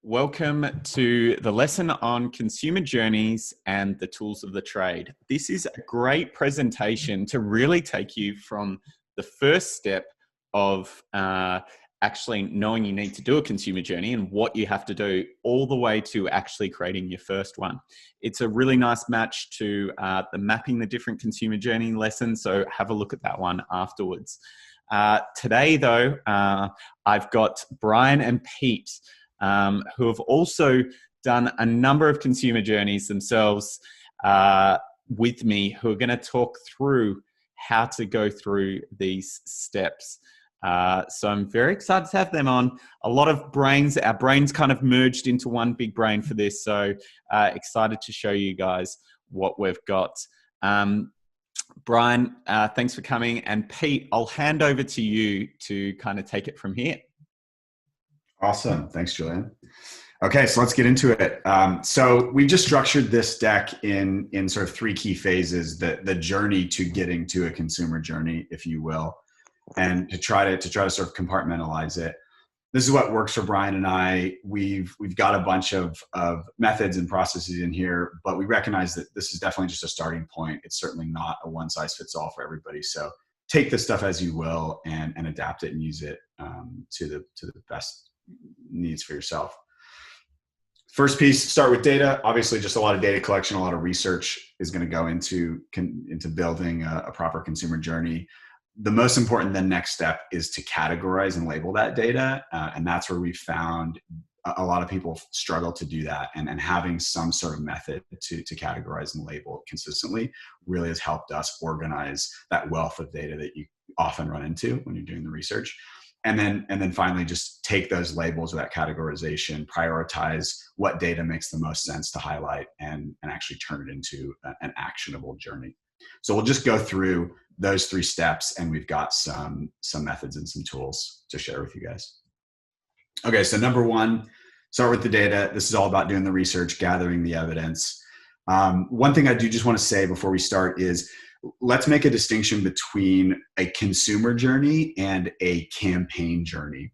Welcome to the lesson on consumer journeys and the tools of the trade. This is a great presentation to really take you from the first step of actually knowing you need to do a consumer journey and what you have to do all the way to actually creating your first one. It's a really nice match to the mapping the different consumer journey lesson, so have a look at that one afterwards. Today though, I've got Brian and Pete who have also done a number of consumer journeys themselves with me, who are going to talk through how to go through these steps. So I'm very excited to have them on. A lot of brains, our brains kind of merged into one big brain for this. So excited to show you guys what we've got. Brian, thanks for coming. And Pete, I'll hand over to you to kind of take it from here. Awesome. Thanks, Julian. Okay, so let's get into it. So we just structured this deck in sort of three key phases: the journey to getting to a consumer journey, if you will, and to try to sort of compartmentalize it. This is what works for Brian and I. We've got a bunch of methods and processes in here, but we recognize that this is definitely just a starting point. It's certainly not a one size fits all for everybody. So take this stuff as you will and adapt it and use it to the best needs for yourself. First piece, start with data. Obviously, just a lot of data collection, a lot of research is going to go into building a proper consumer journey. The most important then next step is to categorize and label that data. And that's where we found a lot of people struggle to do that. And having some sort of method to categorize and label consistently really has helped us organize that wealth of data that you often run into when you're doing the research. And then finally, just take those labels or that categorization, prioritize what data makes the most sense to highlight and actually turn it into an actionable journey. So we'll just go through those three steps, and we've got some methods and some tools to share with you guys. Okay, so number one, start with the data. This is all about doing the research, gathering the evidence. One thing I do just want to say before we start is, let's make a distinction between a consumer journey and a campaign journey.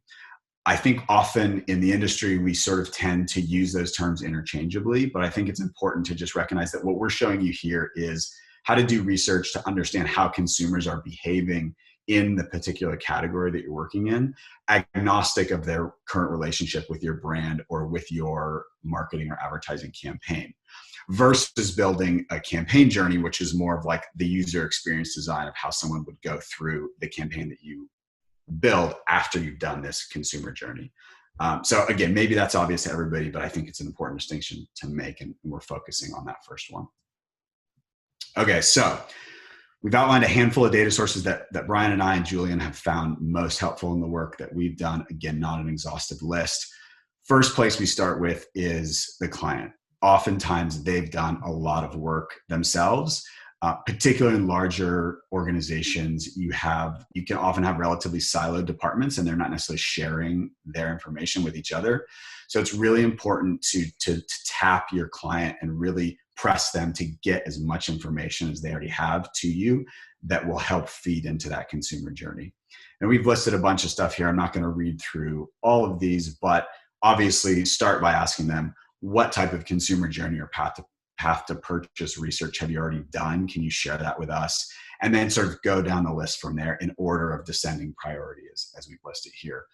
I think often in the industry, we sort of tend to use those terms interchangeably, but I think it's important to just recognize that what we're showing you here is how to do research to understand how consumers are behaving in the particular category that you're working in, agnostic of their current relationship with your brand or with your marketing or advertising campaign, versus building a campaign journey, which is more of like the user experience design of how someone would go through the campaign that you build after you've done this consumer journey. So again, maybe that's obvious to everybody, but I think it's an important distinction to make, and we're focusing on that first one. Okay, so we've outlined a handful of data sources that Brian and I and Julian have found most helpful in the work that we've done. Again, not an exhaustive list. First place we start with is the client. Oftentimes they've done a lot of work themselves, particularly in larger organizations. You can often have relatively siloed departments, and they're not necessarily sharing their information with each other. So it's really important to tap your client and really press them to get as much information as they already have to you that will help feed into that consumer journey. And we've listed a bunch of stuff here. I'm not going to read through all of these, but obviously start by asking them, what type of consumer journey or path to purchase research have you already done? Can you share that with us? And then sort of go down the list from there in order of descending priority as we've listed here.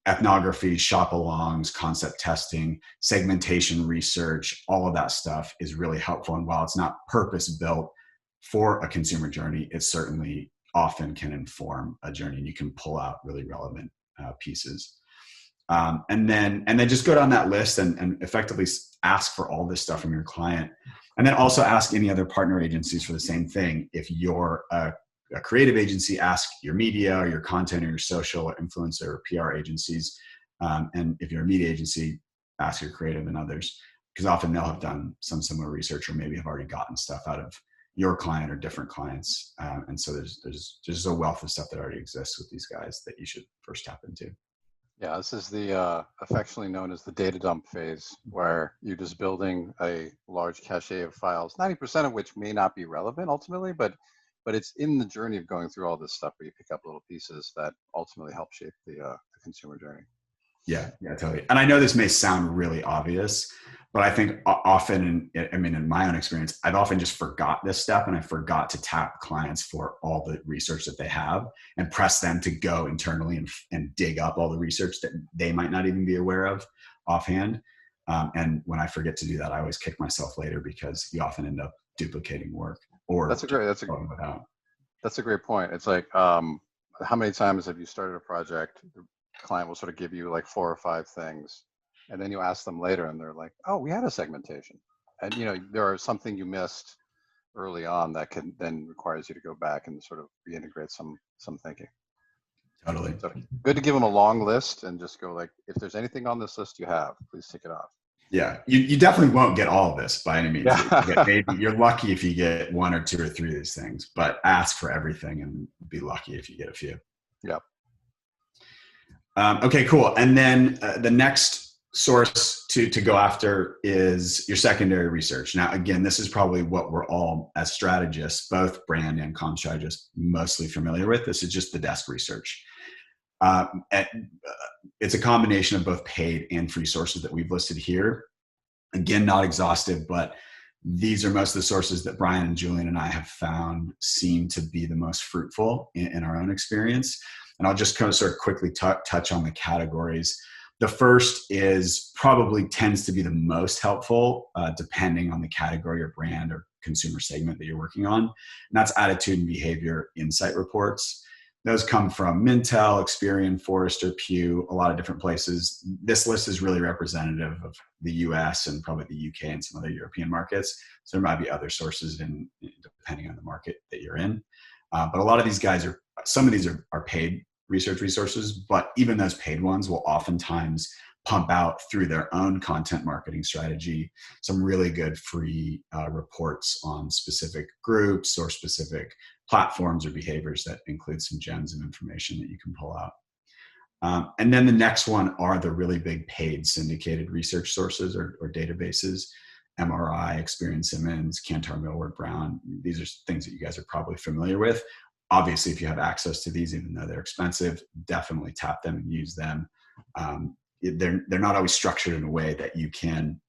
Ethnography, shop-alongs, concept testing, segmentation research, all of that stuff is really helpful. And while it's not purpose-built for a consumer journey, it certainly often can inform a journey, and you can pull out really relevant pieces. And then just go down that list and effectively ask for all this stuff from your client. And then also ask any other partner agencies for the same thing. If you're a creative agency, ask your media or your content or your social or influencer or PR agencies. And if you're a media agency, ask your creative and others, because often they'll have done some similar research or maybe have already gotten stuff out of your client or different clients. And so there's just a wealth of stuff that already exists with these guys that you should first tap into. Yeah, this is the affectionately known as the data dump phase, where you're just building a large cache of files, 90% of which may not be relevant ultimately, but it's in the journey of going through all this stuff where you pick up little pieces that ultimately help shape the consumer journey. Yeah, yeah, totally. And I know this may sound really obvious, but I think often, in my own experience, I've often just forgot this step, and I forgot to tap clients for all the research that they have and press them to go internally and dig up all the research that they might not even be aware of offhand. And when I forget to do that, I always kick myself later because you often end up duplicating work or going without. That's a great point. It's like, how many times have you started a project? The client will sort of give you like 4 or 5 things, and then you ask them later, and they're like, "Oh, we had a segmentation," and there are something you missed early on that can then requires you to go back and sort of reintegrate some thinking. Totally. So good to give them a long list and just go like, if there's anything on this list you have, please take it off. Yeah, you definitely won't get all of this by any means. Yeah. Maybe you're lucky if you get 1 or 2 or 3 of these things, but ask for everything and be lucky if you get a few. Yep. Okay, cool. And then the next source to go after is your secondary research. Now, again, this is probably what we're all, as strategists, both brand and comm strategists, mostly familiar with. This is just the desk research. It's a combination of both paid and free sources that we've listed here. Again, not exhaustive, but these are most of the sources that Brian and Julian and I have found seem to be the most fruitful in our own experience. And I'll just kind of sort of quickly touch on the categories. The first is probably tends to be the most helpful, depending on the category or brand or consumer segment that you're working on. And that's attitude and behavior insight reports. Those come from Mintel, Experian, Forrester, Pew, a lot of different places. This list is really representative of the US and probably the UK and some other European markets. So there might be other sources depending on the market that you're in. But a lot of these guys some of these are paid research resources, but even those paid ones will oftentimes pump out through their own content marketing strategy some really good free reports on specific groups or specific platforms or behaviors that include some gems of information that you can pull out. And then the next one are the really big paid syndicated research sources or databases. MRI, Experian Simmons, Kantar, Millward Brown. These are things that you guys are probably familiar with. Obviously, if you have access to these, even though they're expensive, definitely tap them and use them. They're not always structured in a way that you can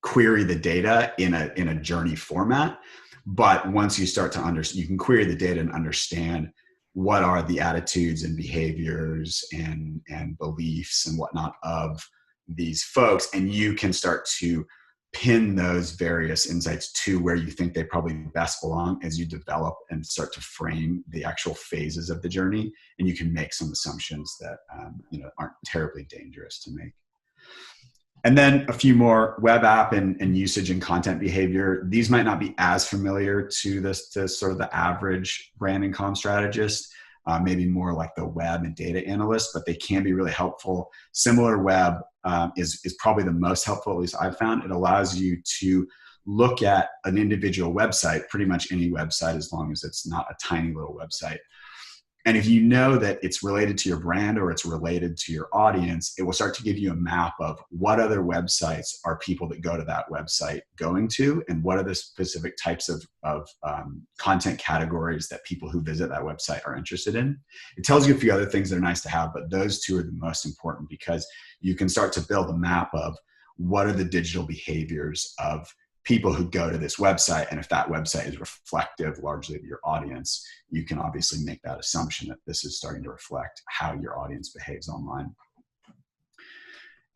query the data in a journey format. But once you start to understand, you can query the data and understand what are the attitudes and behaviors and beliefs and whatnot of these folks. And you can start to pin those various insights to where you think they probably best belong as you develop and start to frame the actual phases of the journey. And you can make some assumptions that aren't terribly dangerous to make. And then a few more: web app and usage and content behavior. These might not be as familiar to sort of the average brand and comm strategist, maybe more like the web and data analyst, but they can be really helpful. SimilarWeb is probably the most helpful, at least I've found. It allows you to look at an individual website, pretty much any website, as long as it's not a tiny little website. And if you know that it's related to your brand or it's related to your audience, it will start to give you a map of what other websites are people that go to that website going to, and what are the specific types of content categories that people who visit that website are interested in. It tells you a few other things that are nice to have, but those two are the most important because you can start to build a map of what are the digital behaviors of people who go to this website. And if that website is reflective largely of your audience, you can obviously make that assumption that this is starting to reflect how your audience behaves online.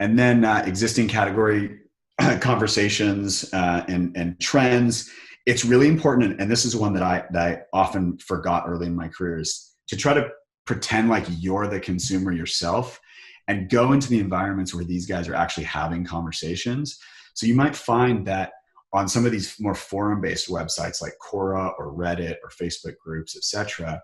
And then existing category conversations and trends. It's really important, and this is one that I often forgot early in my career, is to try to pretend like you're the consumer yourself and go into the environments where these guys are actually having conversations. So you might find that on some of these more forum-based websites like Quora or Reddit or Facebook groups, et cetera,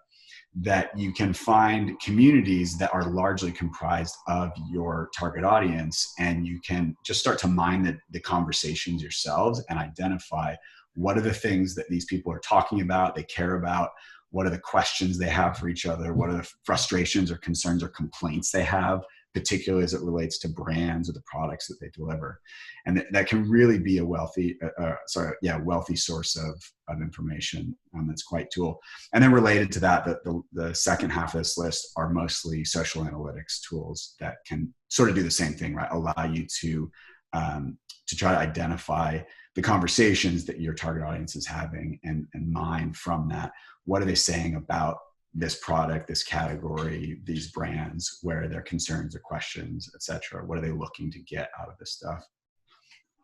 that you can find communities that are largely comprised of your target audience, and you can just start to mine the conversations yourselves and identify what are the things that these people are talking about, they care about, what are the questions they have for each other, what are the frustrations or concerns or complaints they have particularly as it relates to brands or the products that they deliver. And that can really be a wealthy source of information that's quite tool. And then related to that, the second half of this list are mostly social analytics tools that can sort of do the same thing, right? Allow you to try to identify the conversations that your target audience is having and mine from that. What are they saying about this product, this category, these brands, where are their concerns or questions, et cetera? What are they looking to get out of this stuff?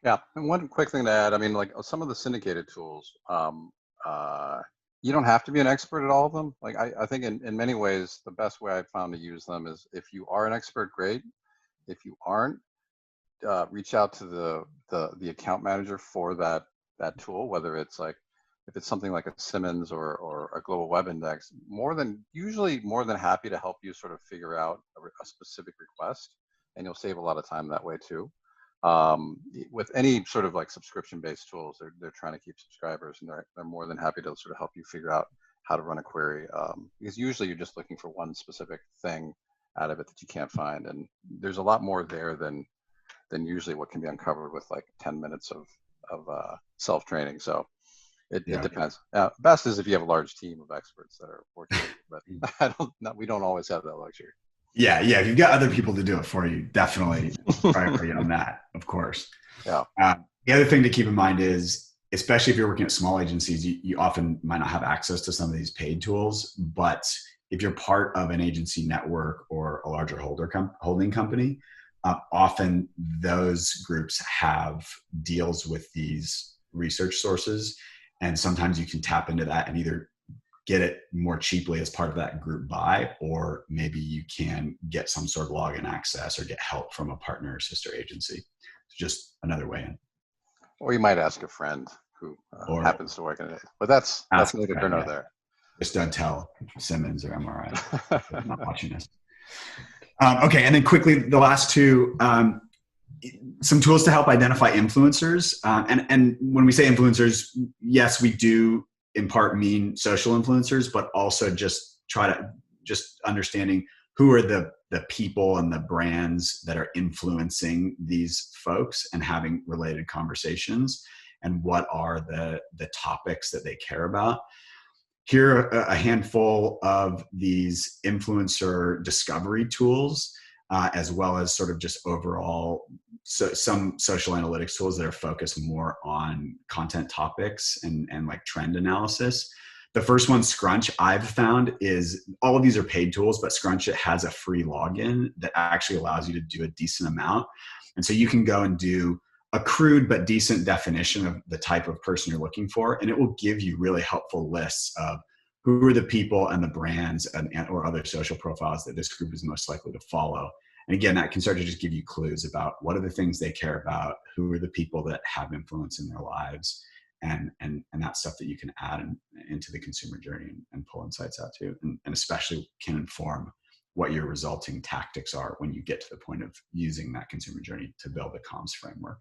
Yeah, and one quick thing to add, I mean, like some of the syndicated tools, you don't have to be an expert at all of them. Like I think in many ways, the best way I've found to use them is if you are an expert, great. If you aren't, reach out to the account manager for that tool, whether it's like, if it's something like a Simmons or a global web index, usually more than happy to help you sort of figure out a specific request, and you'll save a lot of time that way too. With any sort of like subscription-based tools, they're trying to keep subscribers, and they're more than happy to sort of help you figure out how to run a query, because usually you're just looking for one specific thing out of it that you can't find, and there's a lot more there than usually what can be uncovered with like 10 minutes of self-training. So it depends. Best is if you have a large team of experts that are working with you, but we don't always have that luxury. Yeah, if you've got other people to do it for you, definitely priority on that, of course. Yeah. The other thing to keep in mind is, especially if you're working at small agencies, you often might not have access to some of these paid tools. But if you're part of an agency network or a larger holding company, often those groups have deals with these research sources. And sometimes you can tap into that and either get it more cheaply as part of that group buy, or maybe you can get some sort of login access or get help from a partner or sister agency. It's just another way in. Or you might ask a friend who happens to work in it, but that's neither here nor there. Just don't tell Simmons or MRI. I'm not watching this. Okay, and then quickly, the last two, some tools to help identify influencers. And when we say influencers, yes, we do in part mean social influencers, but also just understanding who are the people and the brands that are influencing these folks and having related conversations, and what are the topics that they care about. Here are a handful of these influencer discovery tools, as well as sort of just overall some social analytics tools that are focused more on content topics and like trend analysis. The first one, Scrunch, I've found is, all of these are paid tools, but Scrunch, it has a free login that actually allows you to do a decent amount. And so you can go and do a crude but decent definition of the type of person you're looking for, and it will give you really helpful lists of who are the people and the brands or other social profiles that this group is most likely to follow. And again, that can start to just give you clues about what are the things they care about, who are the people that have influence in their lives, and that stuff that you can add into the consumer journey and pull insights out to, and especially can inform what your resulting tactics are when you get to the point of using that consumer journey to build a comms framework.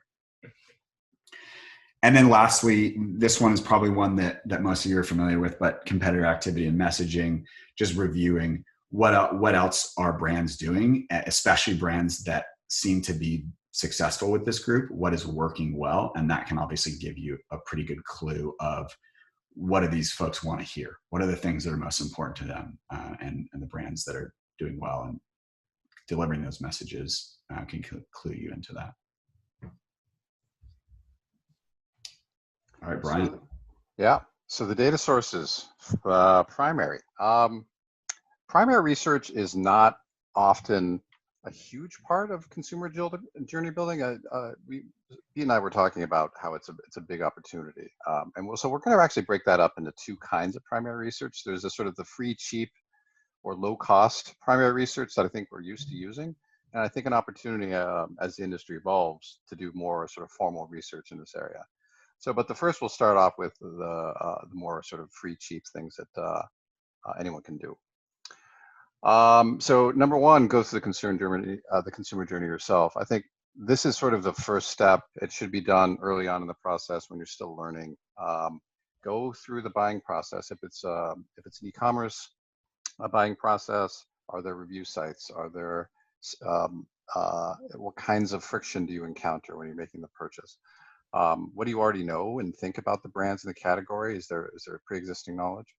And then lastly, this one is probably one that most of you are familiar with, but competitor activity and messaging, just reviewing what else are brands doing, especially brands that seem to be successful with this group, what is working well. And that can obviously give you a pretty good clue of what do these folks want to hear? What are the things that are most important to them, and the brands that are doing well and delivering those messages can clue you into that. All right, Brian. So the data sources, primary. Primary research is not often a huge part of consumer journey building. Pete and I were talking about how it's a big opportunity, so we're going to actually break that up into two kinds of primary research. There's a sort of the free, cheap, or low-cost primary research that I think we're used to using, and I think an opportunity as the industry evolves to do more sort of formal research in this area. So, but the first, we'll start off with the more sort of free, cheap things that anyone can do. So number one, go through the consumer journey yourself. I think this is sort of the first step. It should be done early on in the process when you're still learning. Go through the buying process. If it's an e-commerce buying process, are there review sites? Are there What kinds of friction do you encounter when you're making the purchase? What do you already know and think about the brands in the category? Is there pre-existing knowledge?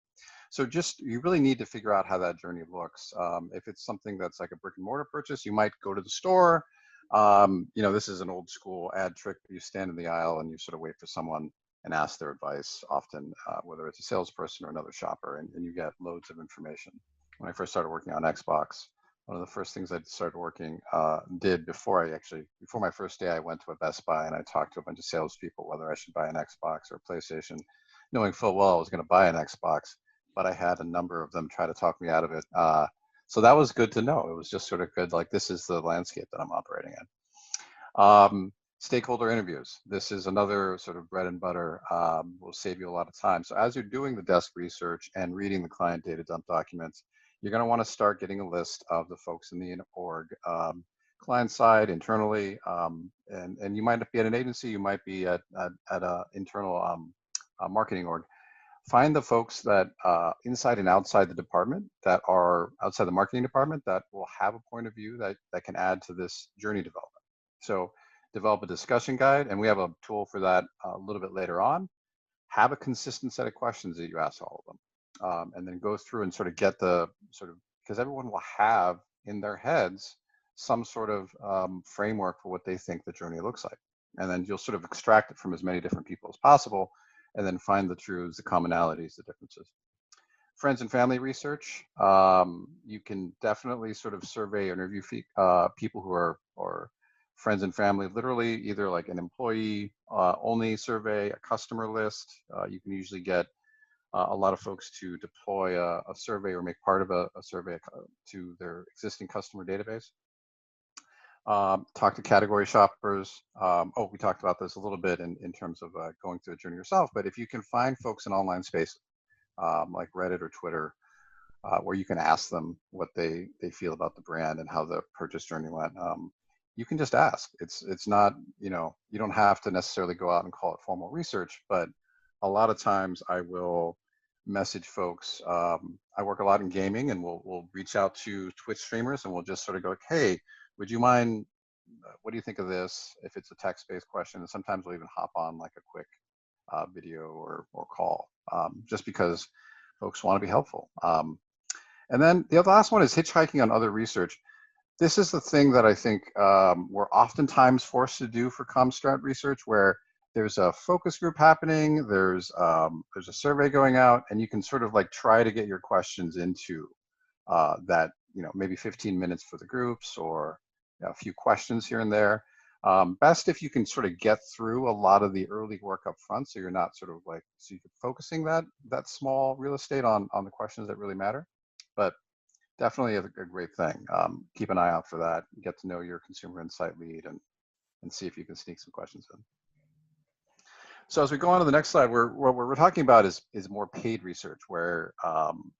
So just, you really need to figure out how that journey looks. If it's something that's like a brick and mortar purchase, you might go to the store. This is an old school ad trick. You stand in the aisle and you sort of wait for someone and ask their advice, often whether it's a salesperson or another shopper, and you get loads of information. When I first started working on Xbox, one of the first things I started working before my first day, I went to a Best Buy and I talked to a bunch of salespeople whether I should buy an Xbox or a PlayStation, knowing full well I was going to buy an Xbox, but I had a number of them try to talk me out of it. So that was good to know. It was just sort of good, like, this is the landscape that I'm operating in. Stakeholder interviews. This is another sort of bread and butter, will save you a lot of time. So as you're doing the desk research and reading the client data dump documents, you're going to want to start getting a list of the folks in the org, client side, internally, and you might be at an agency, you might be at an internal marketing org. Find the folks that inside and outside the department, that are outside the marketing department, that will have a point of view that can add to this journey development. So develop a discussion guide, and we have a tool for that a little bit later on. Have a consistent set of questions that you ask all of them. And then go through and sort of get because everyone will have in their heads some sort of framework for what they think the journey looks like. And then you'll sort of extract it from as many different people as possible, and then find the truths, the commonalities, the differences. Friends and family research. You can definitely sort of survey or interview people who are friends and family, literally either like an employee only survey, a customer list. You can usually get a lot of folks to deploy a survey or make part of a survey to their existing customer database. Talk to category shoppers. We talked about this a little bit in terms of going through the journey yourself, but if you can find folks in online space like Reddit or Twitter, where you can ask them what they feel about the brand and how the purchase journey went, you can just ask. It's not, you don't have to necessarily go out and call it formal research, but a lot of times I will message folks. I work a lot in gaming, and we'll reach out to Twitch streamers and we'll just sort of go, hey, would you mind, what do you think of this? If it's a text-based question, and sometimes we'll even hop on like a quick video or call, just because folks want to be helpful. And then the last one is hitchhiking on other research. This is the thing that I think we're oftentimes forced to do for CommStrat research, where there's a focus group happening, there's a survey going out, and you can sort of like try to get your questions into that, maybe 15 minutes for the groups, or a few questions here and there. Best if you can sort of get through a lot of the early work up front, so you're not sort of like, so you're focusing that small real estate on the questions that really matter. But definitely a great thing. Keep an eye out for that. Get to know your consumer insight lead and see if you can sneak some questions in. So as we go on to the next slide, what we're talking about is more paid research, where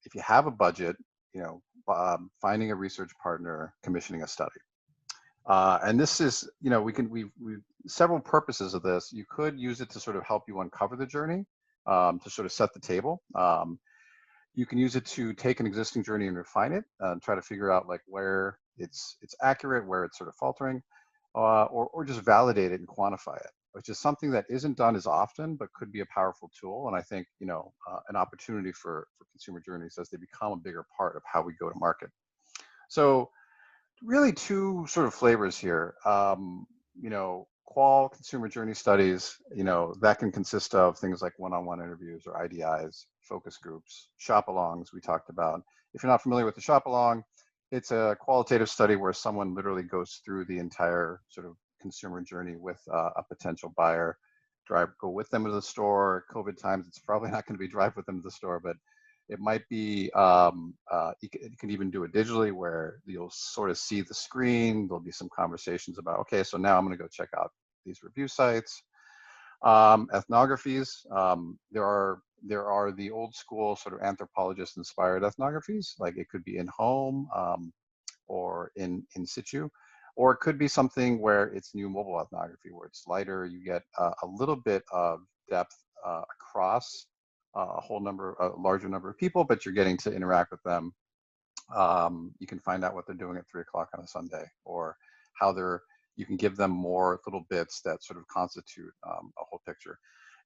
if you have a budget, finding a research partner, commissioning a study. And this is, we've several purposes of this. You could use it to sort of help you uncover the journey, to sort of set the table. You can use it to take an existing journey and refine it, and try to figure out like where it's accurate, where it's sort of faltering, or just validate it and quantify it, which is something that isn't done as often, but could be a powerful tool. And I think, an opportunity for consumer journeys as they become a bigger part of how we go to market. So really two sort of flavors here. Qual consumer journey studies, that can consist of things like one-on-one interviews or IDIs, focus groups, shop-alongs we talked about. If you're not familiar with the shop-along, it's a qualitative study where someone literally goes through the entire sort of consumer journey with a potential buyer. Go with them to the store. COVID times, it's probably not going to be drive with them to the store, but it might be, you can even do it digitally, where you'll sort of see the screen. There'll be some conversations about, okay, so now I'm going to go check out these review sites. Ethnographies, there are the old school sort of anthropologist inspired ethnographies, like it could be in home or in situ, or it could be something where it's new mobile ethnography, where it's lighter. You get a little bit of depth across a larger number of people, but you're getting to interact with them You can find out what they're doing at 3 o'clock on a Sunday, or how you can give them more little bits that sort of constitute a whole picture.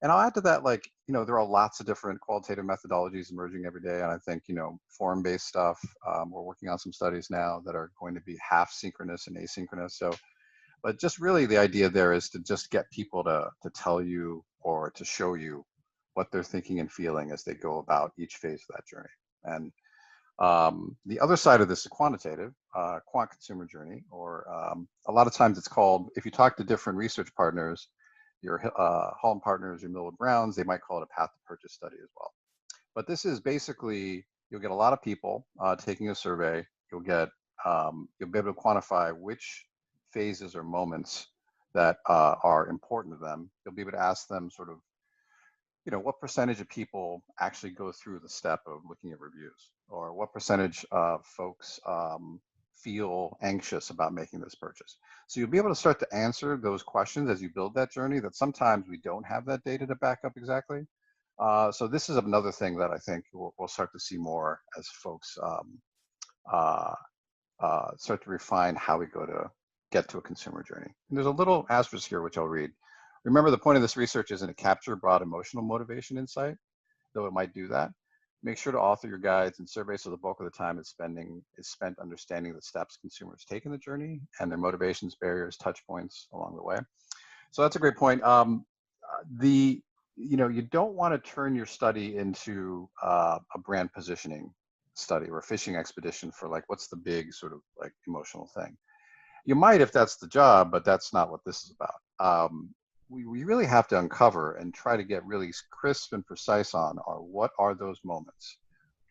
And I'll add to that, like, there are lots of different qualitative methodologies emerging every day. And I think, form-based stuff, we're working on some studies now that are going to be half synchronous and asynchronous. So, but just really the idea there is to just get people to tell you or to show you what they're thinking and feeling as they go about each phase of that journey. And the other side of this is quantitative, quant consumer journey, or a lot of times it's called, if you talk to different research partners, your Holland Partners, your Millward Browns, they might call it a path to purchase study as well. But this is basically, you'll get a lot of people taking a survey. You'll be able to quantify which phases or moments that are important to them. You'll be able to ask them sort of, what percentage of people actually go through the step of looking at reviews, or what percentage of folks feel anxious about making this purchase. So you'll be able to start to answer those questions as you build that journey that sometimes we don't have that data to back up exactly. So this is another thing that I think we'll start to see more as folks start to refine how we get to a consumer journey. And there's a little asterisk here, which I'll read. Remember, the point of this research isn't to capture broad emotional motivation insight, though it might do that. Make sure to author your guides and surveys so the bulk of the time is spent understanding the steps consumers take in the journey and their motivations, barriers, touch points along the way. So that's a great point. You don't want to turn your study into a brand positioning study or a fishing expedition for, like, what's the big sort of like emotional thing. You might if that's the job, but that's not what this is about. We really have to uncover and try to get really crisp and precise on what are those moments?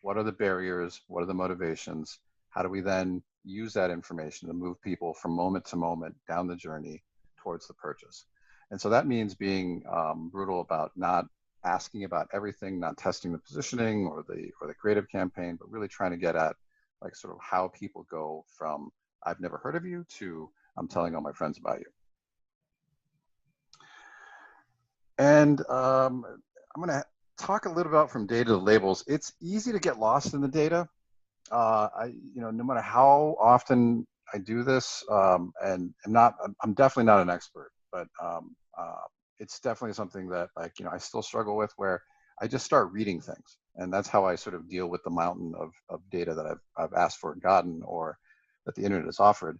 What are the barriers? What are the motivations? How do we then use that information to move people from moment to moment down the journey towards the purchase? And so that means being brutal about not asking about everything, not testing the positioning or the creative campaign, but really trying to get at, like, sort of how people go from I've never heard of you to I'm telling all my friends about you. And I'm going to talk a little about from data to labels. It's easy to get lost in the data. No matter how often I do this, and I'm definitely not an expert, but it's definitely something that, like, I still struggle with, where I just start reading things, and that's how I sort of deal with the mountain of data that I've asked for and gotten, or that the internet has offered.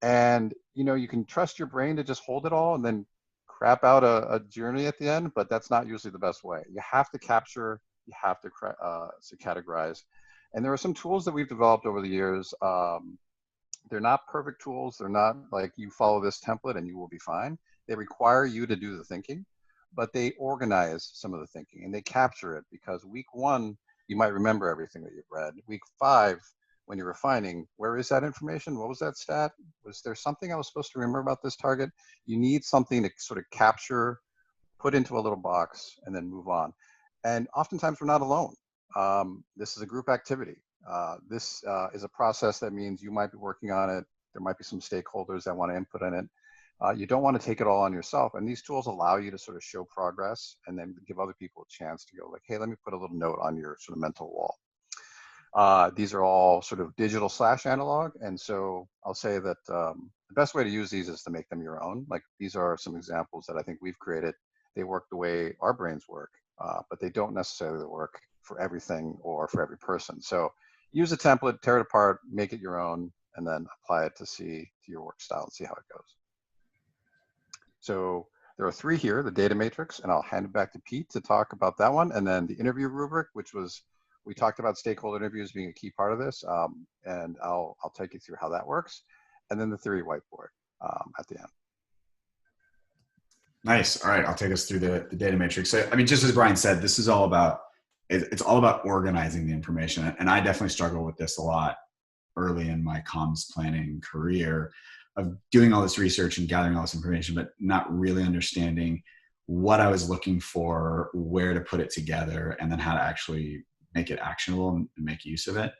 And you can trust your brain to just hold it all and then crap out a journey at the end, but that's not usually the best way. You have to capture, you have to categorize. And there are some tools that we've developed over the years. They're not perfect tools. They're not like you follow this template and you will be fine. They require you to do the thinking, but they organize some of the thinking and they capture it, because week 1, you might remember everything that you've read. Week 5, when you're refining, where is that information? What was that stat? Was there something I was supposed to remember about this target? You need something to sort of capture, put into a little box, and then move on. And oftentimes we're not alone. This is a group activity. This is a process that means you might be working on it. There might be some stakeholders that want to input in it. You don't want to take it all on yourself. And these tools allow you to sort of show progress and then give other people a chance to go, like, hey, let me put a little note on your sort of mental wall. These are all sort of digital / analog. And so I'll say that the best way to use these is to make them your own. Like, these are some examples that I think we've created. They work the way our brains work, but they don't necessarily work for everything or for every person. So use a template, tear it apart, make it your own, and then apply it to your work style and see how it goes. So there are 3 here, the data matrix, and I'll hand it back to Pete to talk about that one. And then the interview rubric, which was, we talked about stakeholder interviews being a key part of this, and I'll take you through how that works. And then the theory whiteboard at the end. Nice. All right, I'll take us through the data matrix. So, I mean, just as Brian said, this is all about, it's all about organizing the information. And I definitely struggle with this a lot early in my comms planning career, of doing all this research and gathering all this information, but not really understanding what I was looking for, where to put it together, and then how to actually make it actionable and make use of it.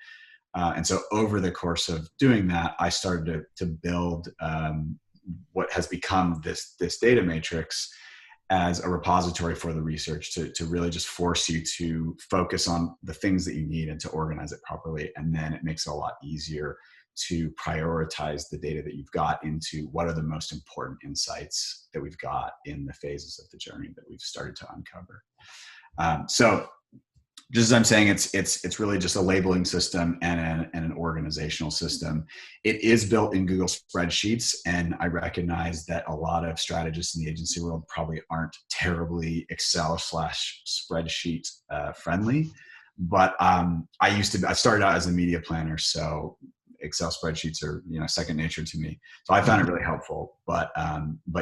And so over the course of doing that, I started to build what has become this data matrix. as a repository for the research to really just force you to focus on the things that you need and to organize it properly. And then it makes it a lot easier to prioritize the data that you've got into what are the most important insights that we've got in the phases of the journey that we've started to uncover. So just as I'm saying, it's really just a labeling system and an organizational system. It is built in Google Spreadsheets, and I recognize that a lot of strategists in the agency world probably aren't terribly Excel/spreadsheet friendly. But I started out as a media planner, so Excel spreadsheets are second nature to me. So I found it really helpful. But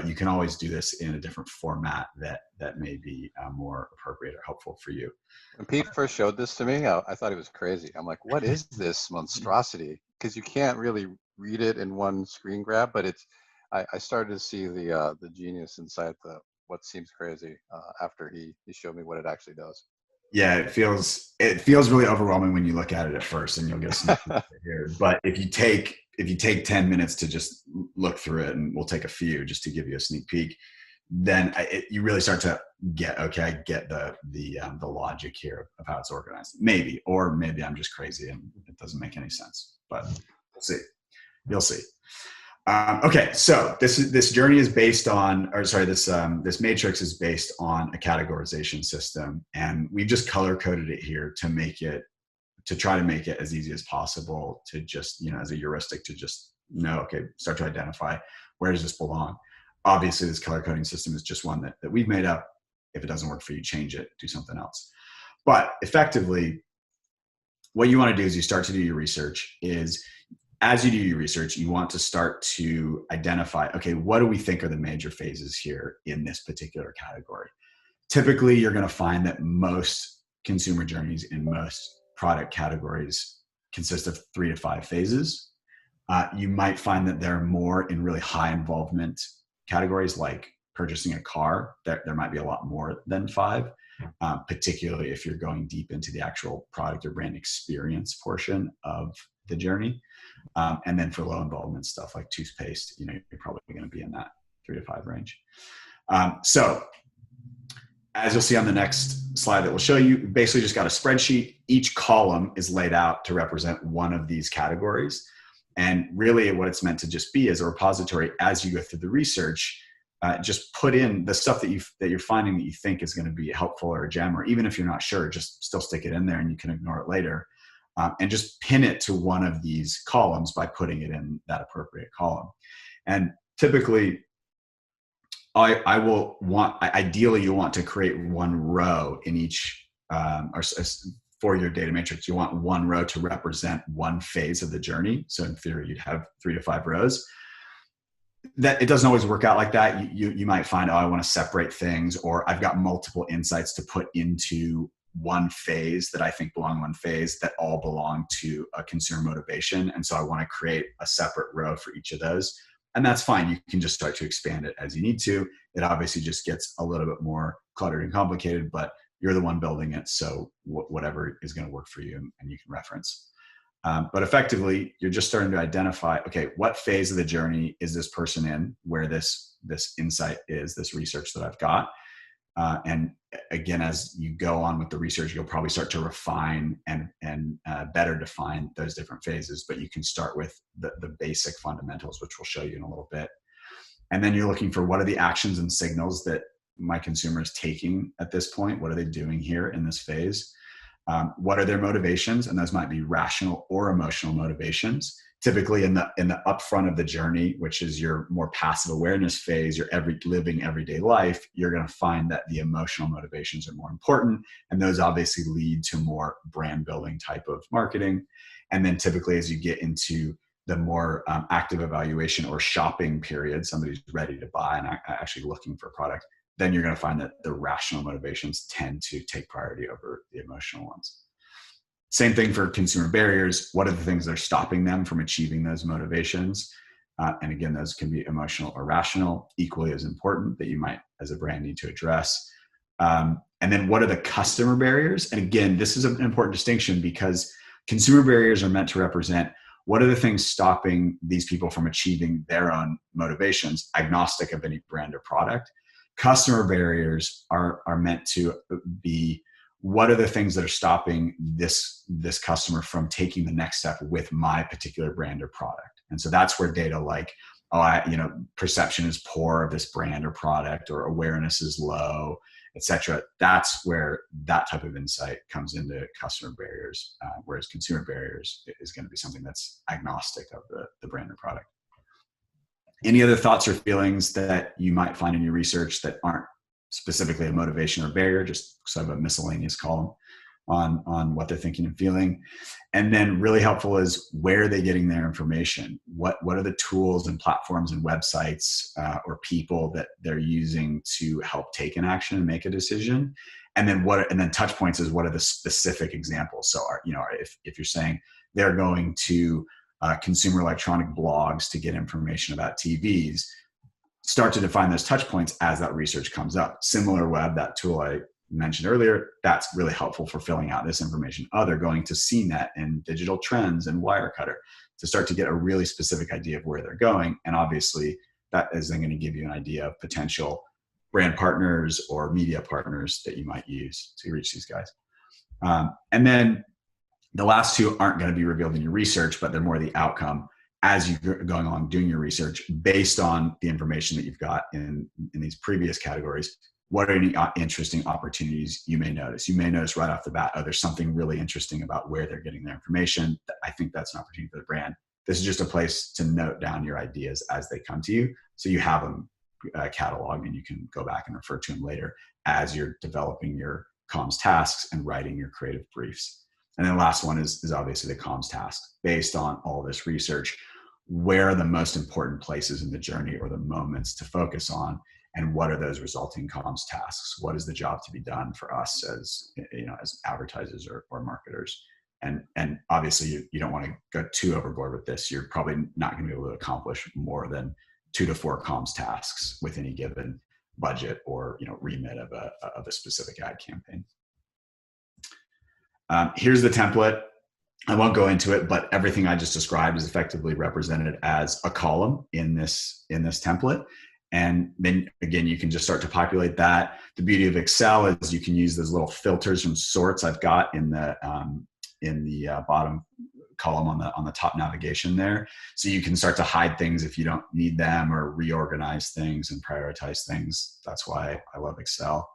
you can always do this in a different format that may be more appropriate or helpful for you. When Pete first showed this to me, I thought it was crazy. I'm like, what is this monstrosity? Because you can't really read it in one screen grab, but I started to see the genius inside what seems crazy after he showed me what it actually does. Yeah, it feels really overwhelming when you look at it at first, and you'll get some here. But if you take 10 minutes to just look through it, and we'll take a few just to give you a sneak peek, then you really start to get, okay, I get the logic here of how it's organized. Maybe I'm just crazy and it doesn't make any sense. But we'll see. You'll see. Okay, so this journey is based on, this matrix is based on a categorization system, and we've just color coded it here to try to make it as easy as possible to just, as a heuristic to just know, okay, start to identify where does this belong. Obviously, this color coding system is just one that we've made up. If it doesn't work for you, change it, do something else. But effectively, what you want to do is you start to do your research as you do your research, you want to start to identify, okay, what do we think are the major phases here in this particular category? Typically, you're going to find that most consumer journeys in most product categories consist of 3 to 5 phases. You might find that there are more in really high involvement categories like purchasing a car. There might be a lot more than 5, particularly if you're going deep into the actual product or brand experience portion of the journey. And then for low involvement stuff like toothpaste, you're probably going to be in that 3 to 5 range. So as you'll see on the next slide that we'll show you, basically just got a spreadsheet. Each column is laid out to represent one of these categories. And really what it's meant to just be is a repository as you go through the research. Just put in the stuff that you're finding that you think is going to be helpful or a gem, or even if you're not sure, just still stick it in there and you can ignore it later. And just pin it to one of these columns by putting it in that appropriate column. And typically, ideally you'll want to create one row in each, for your data matrix, you want one row to represent one phase of the journey. So in theory, you'd have 3 to 5 rows. That it doesn't always work out like that. You might find, I want to separate things, or I've got multiple insights to put into one phase that I think belong in one phase that all belong to a consumer motivation. And so I want to create a separate row for each of those. And that's fine. You can just start to expand it as you need to. It obviously just gets a little bit more cluttered and complicated, but you're the one building it. So whatever is going to work for you and you can reference. But effectively, you're just starting to identify, okay, what phase of the journey is this person in, where this insight is, this research that I've got. And again, as you go on with the research, you'll probably start to refine and better define those different phases. But you can start with the basic fundamentals, which we'll show you in a little bit. And then you're looking for, what are the actions and signals that my consumer is taking at this point? What are they doing here in this phase? What are their motivations? And those might be rational or emotional motivations. Typically in the upfront of the journey, which is your more passive awareness phase, your living everyday life, you're going to find that the emotional motivations are more important. And those obviously lead to more brand building type of marketing. And then typically as you get into the more active evaluation or shopping period, somebody's ready to buy and actually looking for a product, then you're going to find that the rational motivations tend to take priority over the emotional ones. Same thing for consumer barriers. What are the things that are stopping them from achieving those motivations? And again, those can be emotional or rational, equally as important, that you might, as a brand, need to address. And then what are the customer barriers? And again, this is an important distinction, because consumer barriers are meant to represent what are the things stopping these people from achieving their own motivations, agnostic of any brand or product. Customer barriers are meant to be, what are the things that are stopping this customer from taking the next step with my particular brand or product? And so that's where data like, perception is poor of this brand or product, or awareness is low, etc. That's where that type of insight comes into customer barriers, whereas consumer barriers is going to be something that's agnostic of the brand or product. Any other thoughts or feelings that you might find in your research that aren't specifically a motivation or barrier, just sort of a miscellaneous column on what they're thinking and feeling? And then really helpful is, where are they getting their information? What are the tools and platforms and websites or people that they're using to help take an action and make a decision? And then touch points is, what are the specific examples? So if you're saying they're going to consumer electronic blogs to get information about TVs, start to define those touch points as that research comes up. SimilarWeb, that tool I mentioned earlier, that's really helpful for filling out this information. They're going to CNET and Digital Trends and Wirecutter to start to get a really specific idea of where they're going. And obviously that is then going to give you an idea of potential brand partners or media partners that you might use to reach these guys. And then the last two aren't going to be revealed in your research, but they're more the outcome as you're going along doing your research based on the information that you've got in these previous categories. What are any interesting opportunities you may notice? You may notice right off the bat, there's something really interesting about where they're getting their information. I think that's an opportunity for the brand. This is just a place to note down your ideas as they come to you, so you have them cataloged and you can go back and refer to them later as you're developing your comms tasks and writing your creative briefs. And then the last one is obviously the comms task. Based on all this research, where are the most important places in the journey or the moments to focus on, and what are those resulting comms tasks? What is the job to be done for us as advertisers or marketers? And obviously you don't want to go too overboard with this. You're probably not going to be able to accomplish more than 2 to 4 comms tasks with any given budget or remit of a specific ad campaign. Here's the template. I won't go into it, but everything I just described is effectively represented as a column in this template. And then again, you can just start to populate that. The beauty of Excel is you can use those little filters from sorts I've got in the bottom column on the top navigation there. So you can start to hide things if you don't need them, or reorganize things and prioritize things. That's why I love Excel.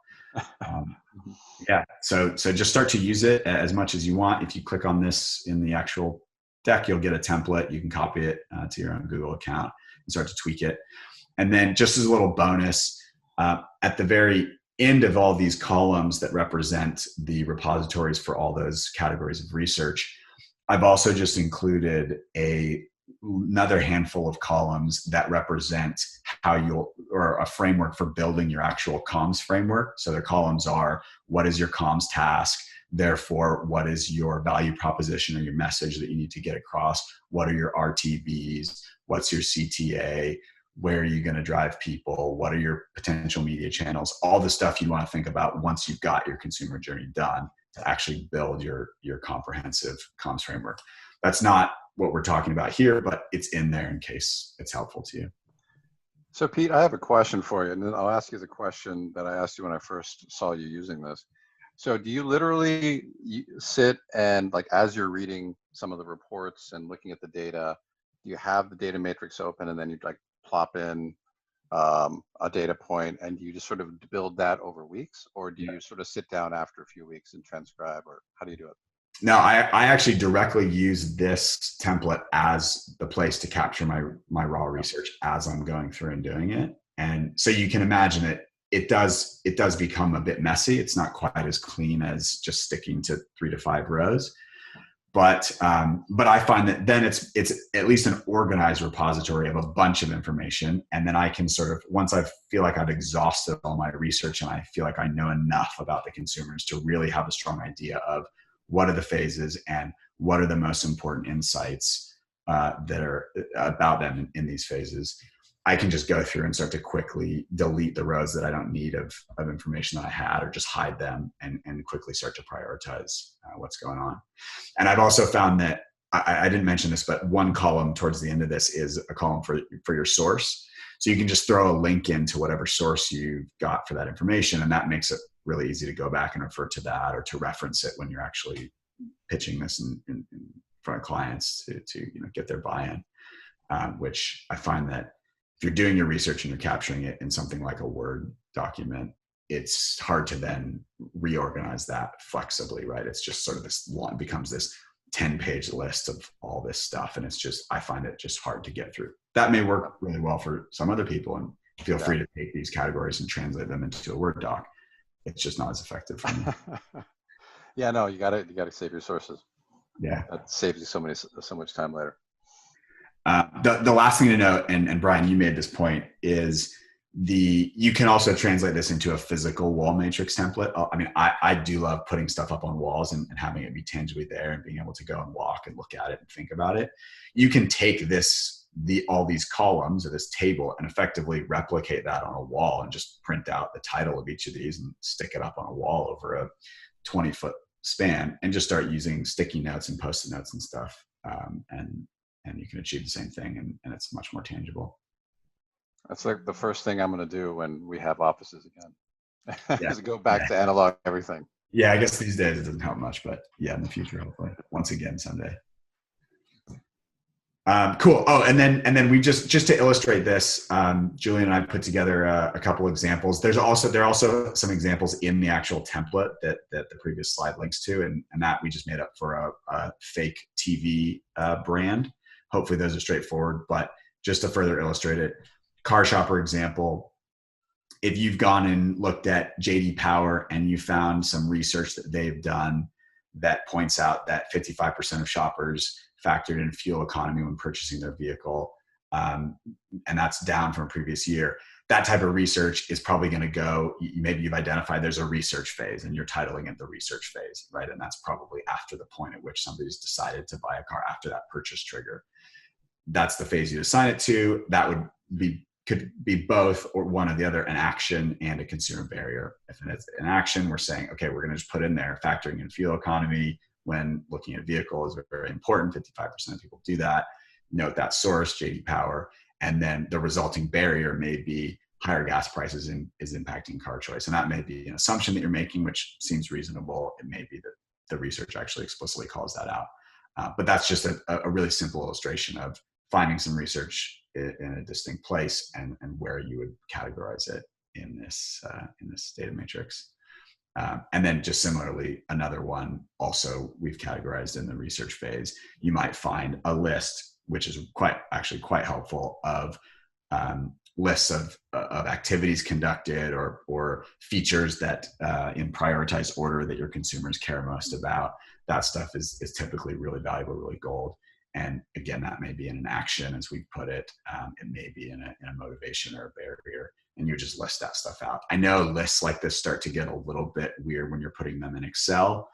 So just start to use it as much as you want. If you click on this in the actual deck, you'll get a template. You can copy it to your own Google account and start to tweak it. And then just as a little bonus, at the very end of all these columns that represent the repositories for all those categories of research, I've also just included another handful of columns that represent or a framework for building your actual comms framework. So their columns are, what is your comms task? Therefore, what is your value proposition or your message that you need to get across? What are your RTBs? What's your CTA? Where are you going to drive people? What are your potential media channels? All the stuff you want to think about once you've got your consumer journey done to actually build your comprehensive comms framework. That's not what we're talking about here, but it's in there in case it's helpful to you. So Pete, I have a question for you, and then I'll ask you the question that I asked you when I first saw you using this. So do you literally sit and, like, as you're reading some of the reports and looking at the data, do you have the data matrix open and then you like plop in a data point and you just sort of build that over weeks? Or do you sort of sit down after a few weeks and transcribe, or how do you do it? No, I actually directly use this template as the place to capture my raw research as I'm going through and doing it. And so you can imagine it does become a bit messy. It's not quite as clean as just sticking to 3 to 5 rows. But I find that then it's at least an organized repository of a bunch of information. And then I can sort of, once I feel like I've exhausted all my research and I feel like I know enough about the consumers to really have a strong idea of what are the phases and what are the most important insights that are about them in these phases, I can just go through and start to quickly delete the rows that I don't need of information that I had, or just hide them and quickly start to prioritize what's going on. And I've also found that, I didn't mention this, but one column towards the end of this is a column for your source. So you can just throw a link into whatever source you've got for that information, and that makes it really easy to go back and refer to that or to reference it when you're actually pitching this in front of clients to get their buy-in. Which I find that if you're doing your research and you're capturing it in something like a Word document, it's hard to then reorganize that flexibly, right? It's just sort of this long, becomes this 10-page list of all this stuff. And it's just, I find it just hard to get through. That may work really well for some other people, and feel free to take these categories and translate them into a Word doc. It's just not as effective for me. Yeah, no, you gotta save your sources. Yeah. That saves you so much time later. The last thing to note, and Brian, you made this point, is you can also translate this into a physical wall matrix template. I mean, I do love putting stuff up on walls and having it be tangibly there and being able to go and walk and look at it and think about it. You can take all these columns or this table and effectively replicate that on a wall and just print out the title of each of these and stick it up on a wall over a 20-foot span and just start using sticky notes and Post-it notes and stuff. And you can achieve the same thing, and it's much more tangible. That's like the first thing I'm going to do when we have offices again. Is go back to analog everything. Yeah, I guess these days it doesn't help much, but yeah, in the future, hopefully, once again someday. Cool. Oh, and then we just to illustrate this, Julian and I put together a couple examples. There are also some examples in the actual template that the previous slide links to, and that we just made up for a fake TV brand. Hopefully those are straightforward, but just to further illustrate it, Car Shopper example, if you've gone and looked at JD Power and you found some research that they've done that points out that 55% of shoppers factored in fuel economy when purchasing their vehicle, and that's down from a previous year, that type of research is probably going to go, maybe you've identified there's a research phase and you're titling it the research phase, right? And that's probably after the point at which somebody's decided to buy a car, after that purchase trigger. That's the phase you assign it to. That could be both or one or the other, an action and a consumer barrier. If it's an action, we're saying, okay, we're going to just put in there factoring in fuel economy when looking at vehicles is very important. 55% of people do that. Note that source, JD Power. And then the resulting barrier may be higher gas prices is impacting car choice. And that may be an assumption that you're making, which seems reasonable. It may be that the research actually explicitly calls that out. But that's just a really simple illustration of finding some research in a distinct place and where you would categorize it in this data matrix. And then just similarly, another one also we've categorized in the research phase. You might find a list, which is quite helpful, of lists of activities conducted or features that in prioritized order that your consumers care most about. That stuff is typically really valuable, really gold. And again, that may be in an action, as we put it. It may be in a motivation or a barrier, and you just list that stuff out. I know lists like this start to get a little bit weird when you're putting them in Excel.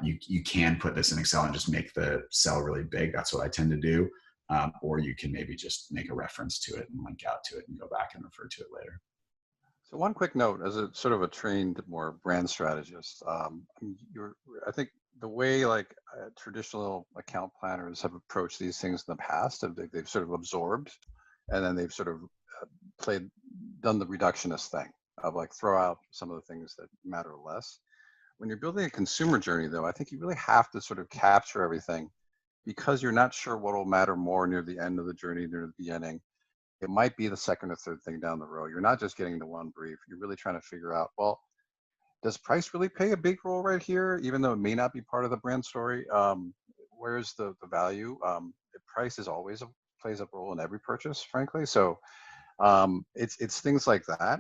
You can put this in Excel and just make the cell really big. That's what I tend to do. Or you can maybe just make a reference to it and link out to it and go back and refer to it later. So one quick note, as a sort of a trained more brand strategist, I think the way traditional account planners have approached these things in the past, they've sort of absorbed, and then they've sort of done the reductionist thing of throw out some of the things that matter less. When you're building a consumer journey, though, I think you really have to sort of capture everything, because you're not sure what will matter more near the end of the journey, near the beginning. It might be the second or third thing down the road. You're not just getting the one brief. You're really trying to figure out, well, does price really play a big role right here, even though it may not be part of the brand story? Where's the value? The price is always plays a role in every purchase, frankly. So it's things like that.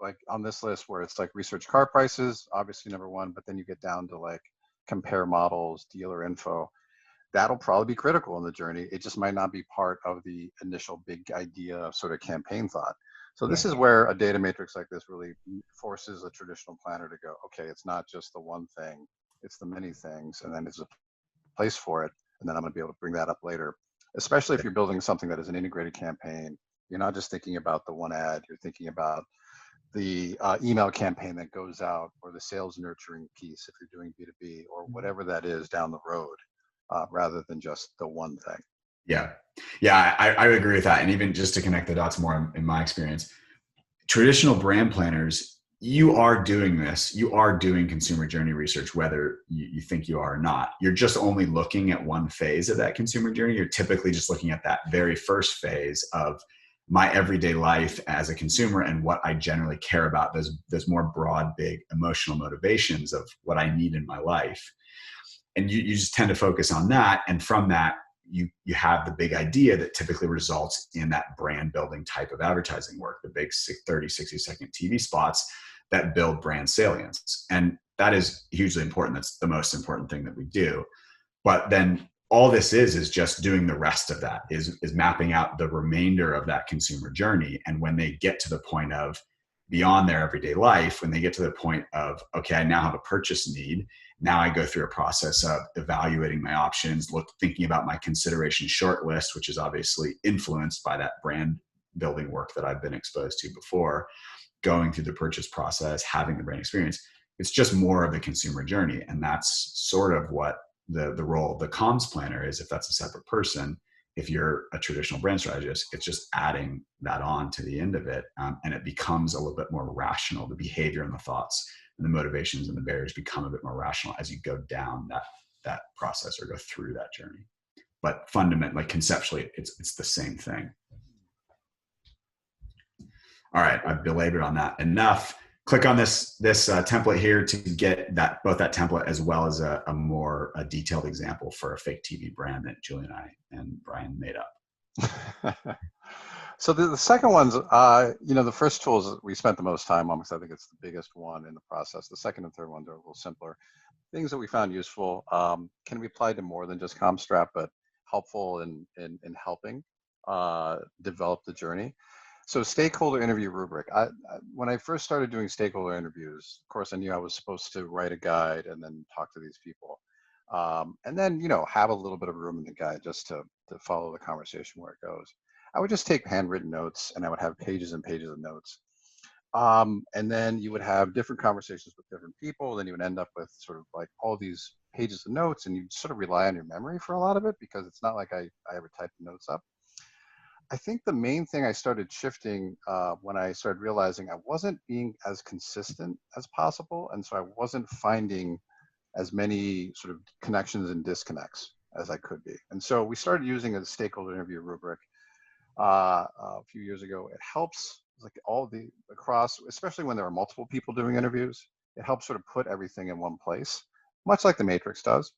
Like on this list where it's research car prices, obviously number one, but then you get down to compare models, dealer info. That'll probably be critical in the journey. It just might not be part of the initial big idea of sort of campaign thought. So this is where a data matrix like this really forces a traditional planner to go, okay, it's not just the one thing, it's the many things, and then there's a place for it, and then I'm gonna be able to bring that up later, especially if you're building something that is an integrated campaign. You're not just thinking about the one ad, you're thinking about the email campaign that goes out, or the sales nurturing piece if you're doing B2B, or whatever that is down the road, rather than just the one thing. Yeah. Yeah, I would agree with that. And even just to connect the dots more in my experience, traditional brand planners, you are doing this. You are doing consumer journey research, whether you think you are or not. You're just only looking at one phase of that consumer journey. You're typically just looking at that very first phase of my everyday life as a consumer and what I generally care about, those more broad, big emotional motivations of what I need in my life. And you just tend to focus on that. And from that, you have the big idea that typically results in that brand building type of advertising work, the big 30, 60-second TV spots that build brand salience. And that is hugely important. That's the most important thing that we do. But then all this is just doing the rest of that, is mapping out the remainder of that consumer journey. And when they get to the point of beyond their everyday life, when they get to the point of, okay, I now have a purchase need. Now I go through a process of evaluating my options, thinking about my consideration short list, which is obviously influenced by that brand building work that I've been exposed to before, going through the purchase process, having the brand experience. It's just more of the consumer journey. And that's sort of what the role of the comms planner is, if that's a separate person. If you're a traditional brand strategist, it's just adding that on to the end of it. And it becomes a little bit more rational. The behavior and the thoughts and the motivations and the barriers become a bit more rational as you go down that process or go through that journey. But fundamentally, conceptually, it's the same thing. All right, I've belabored on that enough. Click on this template here to get both that template as well as a more detailed example for a fake TV brand that Julie and I and Brian made up. So the second one's, the first tools we spent the most time on because I think it's the biggest one in the process. The second and third ones are a little simpler. Things that we found useful can be applied to more than just CommStrap, but helpful in helping develop the journey. So stakeholder interview rubric. When I first started doing stakeholder interviews, of course, I knew I was supposed to write a guide and then talk to these people. And then, have a little bit of room in the guide just to follow the conversation where it goes. I would just take handwritten notes and I would have pages and pages of notes. And then you would have different conversations with different people. Then you would end up with sort of like all these pages of notes and you'd sort of rely on your memory for a lot of it because it's not like I ever typed the notes up. I think the main thing I started shifting when I started realizing I wasn't being as consistent as possible. And so I wasn't finding as many sort of connections and disconnects as I could be. And so we started using a stakeholder interview rubric a few years ago. It helps like across, especially when there are multiple people doing interviews, it helps sort of put everything in one place, much like the Matrix does.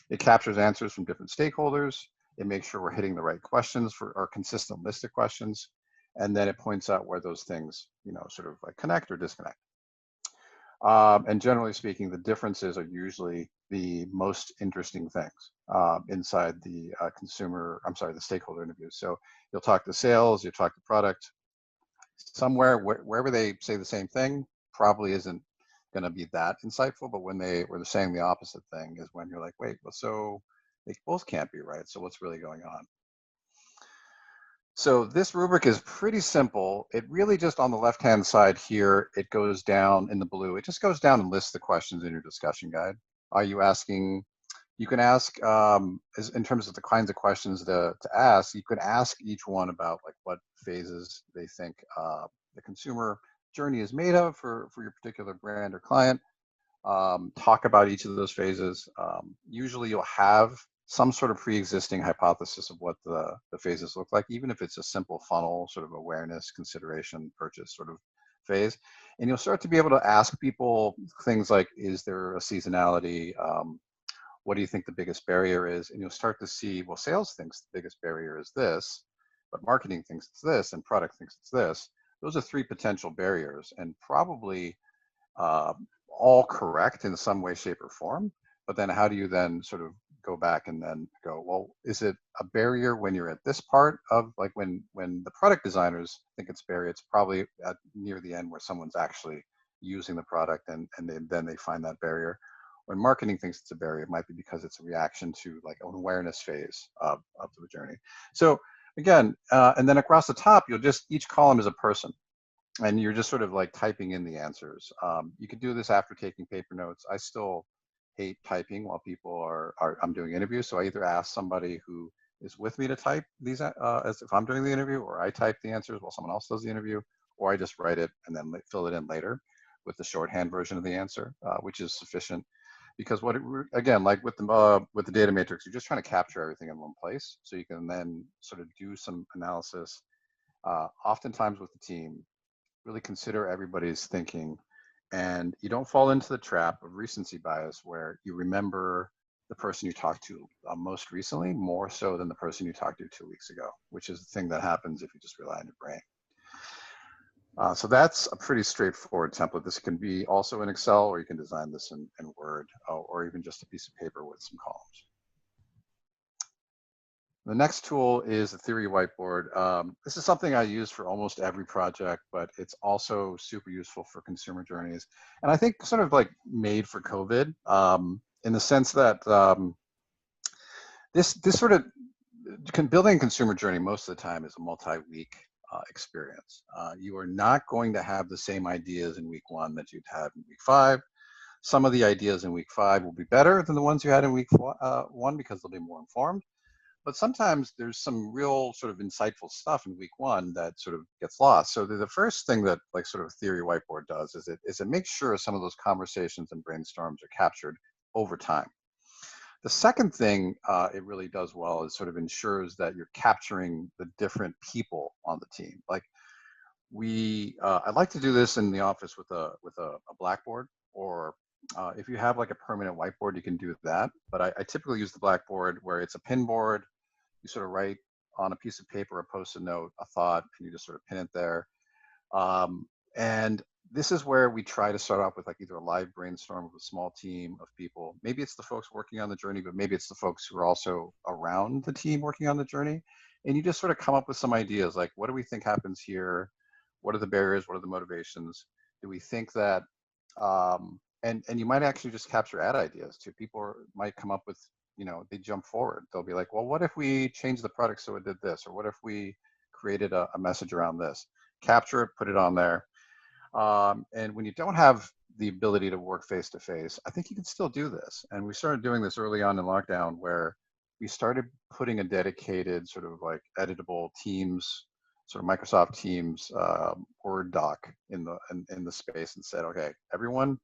It captures answers from different stakeholders. It makes sure we're hitting the right questions for our consistent list of questions. And then it points out where those things, sort of like connect or disconnect. And generally speaking, the differences are usually the most interesting things inside the the stakeholder interview. So you'll talk to sales, you'll talk to product. Somewhere, wherever they say the same thing, probably isn't going to be that insightful. But when they're saying the opposite thing is when you're like, wait, well, so they both can't be right. So what's really going on? So this rubric is pretty simple. It really just on the left-hand side here, it goes down in the blue. It just goes down and lists the questions in your discussion guide. Are you asking, you can ask, in terms of the kinds of questions to ask, you could ask each one about like what phases they think the consumer journey is made of for your particular brand or client. Talk about each of those phases. Usually you'll have some sort of pre-existing hypothesis of what the phases look like, even if it's a simple funnel, sort of awareness, consideration, purchase sort of phase. And you'll start to be able to ask people things like, is there a seasonality? What do you think the biggest barrier is? And you'll start to see, well, sales thinks the biggest barrier is this, but marketing thinks it's this, and product thinks it's this. Those are three potential barriers, and probably all correct in some way, shape, or form. But then how do you then sort of go back and then go, well, is it a barrier when you're at this part of like when the product designers think it's barrier, it's probably at near the end where someone's actually using the product and then they find that barrier. When marketing thinks it's a barrier, it might be because it's a reaction to like an awareness phase of the journey. So again, and then across the top, each column is a person. And you're just sort of like typing in the answers. You could do this after taking paper notes. I still hate typing while people I'm doing interviews. So I either ask somebody who is with me to type these as if I'm doing the interview, or I type the answers while someone else does the interview, or I just write it and then fill it in later with the shorthand version of the answer, which is sufficient. Because again, like with the data matrix, you're just trying to capture everything in one place, so you can then sort of do some analysis. Oftentimes with the team, really consider everybody's thinking, and you don't fall into the trap of recency bias where you remember the person you talked to most recently more so than the person you talked to 2 weeks ago, which is the thing that happens if you just rely on your brain. So that's a pretty straightforward template. This can be also in Excel, or you can design this in Word, or even just a piece of paper with some columns. The next tool is the Theory Whiteboard. This is something I use for almost every project, but it's also super useful for consumer journeys. And I think sort of like made for COVID, in the sense that this sort of building a consumer journey most of the time is a multi-week experience. You are not going to have the same ideas in week 1 that you'd have in week 5. Some of the ideas in week 5 will be better than the ones you had in week 1 because they'll be more informed. But sometimes there's some real sort of insightful stuff in week 1 that sort of gets lost. So the first thing that like sort of Theory Whiteboard does is it makes sure some of those conversations and brainstorms are captured over time. The second thing it really does well is sort of ensures that you're capturing the different people on the team. Like I like to do this in the office with a blackboard, or if you have like a permanent whiteboard, you can do that. But I typically use the blackboard where it's a pin board. You sort of write on a piece of paper, a post-it note, a thought, and you just sort of pin it there. And this is where we try to start off with like either a live brainstorm with a small team of people. Maybe it's the folks working on the journey, but maybe it's the folks who are also around the team working on the journey. And you just sort of come up with some ideas like, what do we think happens here? What are the barriers? What are the motivations? Do we think that, and you might actually just capture ad ideas too. People might come up with, they jump forward. They'll be like, well, what if we change the product so it did this? Or what if we created a message around this? Capture it, put it on there. And when you don't have the ability to work face-to-face, I think you can still do this. And we started doing this early on in lockdown, where we started putting a dedicated sort of like editable Teams, sort of Microsoft Teams Word doc in the space, and said, okay, everyone